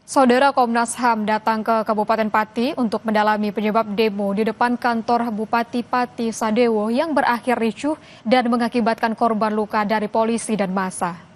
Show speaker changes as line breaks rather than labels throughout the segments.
Saudara Komnas HAM datang ke Kabupaten Pati untuk mendalami penyebab demo di depan kantor Bupati Pati Sadewo yang berakhir ricuh dan mengakibatkan korban luka dari polisi dan massa.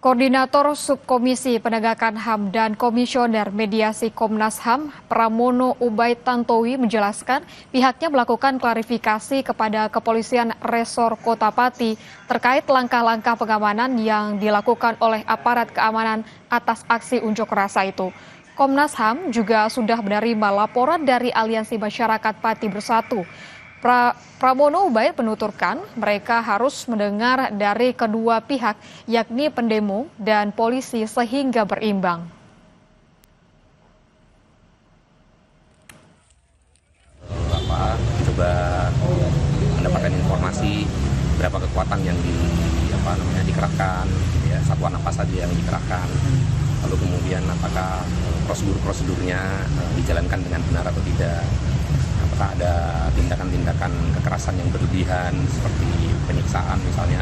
Koordinator Subkomisi Penegakan HAM dan Komisioner Mediasi Komnas HAM, Pramono Ubaid Tantowi menjelaskan pihaknya melakukan klarifikasi kepada Kepolisian Resor Kota Pati terkait langkah-langkah pengamanan yang dilakukan oleh aparat keamanan atas aksi unjuk rasa itu. Komnas HAM juga sudah menerima laporan dari Aliansi Masyarakat Pati Bersatu. Pramono Ubaid menuturkan mereka harus mendengar dari kedua pihak, yakni pendemo dan polisi sehingga berimbang.
Coba mendapatkan informasi berapa kekuatan yang dikerahkan, ya, satuan apa saja yang dikerahkan, lalu kemudian apakah prosedurnya dijalankan dengan benar atau tidak. Apakah ada tindakan-tindakan kekerasan yang berlebihan seperti penyiksaan misalnya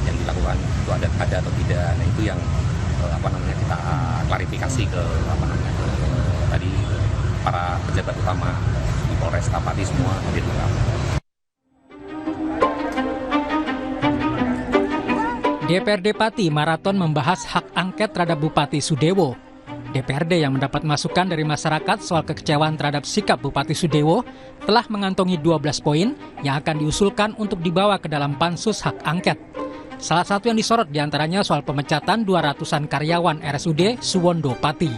yang dilakukan itu ada atau tidak. Nah itu yang kita klarifikasi ke tadi para pejabat utama di Polresta Pati semua hadir lengkap.
DPRD Pati maraton membahas hak angket terhadap Bupati Sudewo. DPRD yang mendapat masukan dari masyarakat soal kekecewaan terhadap sikap Bupati Sudewo telah mengantongi 12 poin yang akan diusulkan untuk dibawa ke dalam pansus hak angket. Salah satu yang disorot diantaranya soal pemecatan 200-an karyawan RSUD Suwondo Pati.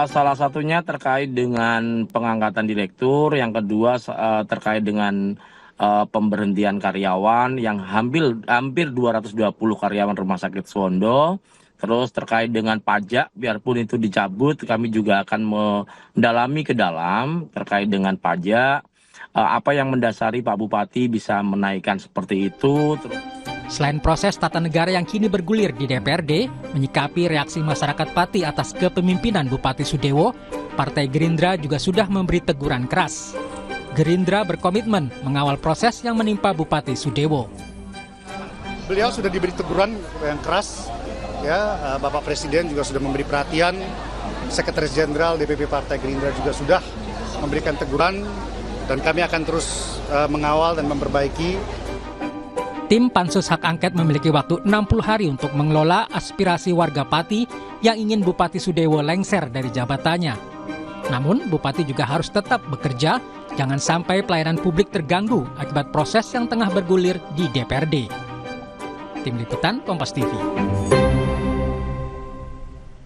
Salah satunya terkait dengan pengangkatan direktur, yang kedua terkait dengan pemberhentian karyawan yang hampir 220 karyawan Rumah Sakit Suwondo. Terus terkait dengan pajak, biarpun itu dicabut, kami juga akan mendalami ke dalam terkait dengan pajak. Apa yang mendasari Pak Bupati bisa menaikkan seperti itu.
Selain proses tata negara yang kini bergulir di DPRD, menyikapi reaksi masyarakat Pati atas kepemimpinan Bupati Sudewo, Partai Gerindra juga sudah memberi teguran keras. Gerindra berkomitmen mengawal proses yang menimpa Bupati Sudewo.
Beliau sudah diberi teguran yang keras. Ya, Bapak Presiden juga sudah memberi perhatian, Sekretaris Jenderal DPP Partai Gerindra juga sudah memberikan teguran, dan kami akan terus mengawal dan memperbaiki.
Tim Pansus Hak Angket memiliki waktu 60 hari untuk mengelola aspirasi warga Pati yang ingin Bupati Sudewo lengser dari jabatannya. Namun, Bupati juga harus tetap bekerja, jangan sampai pelayanan publik terganggu akibat proses yang tengah bergulir di DPRD. Tim Liputan Kompas TV.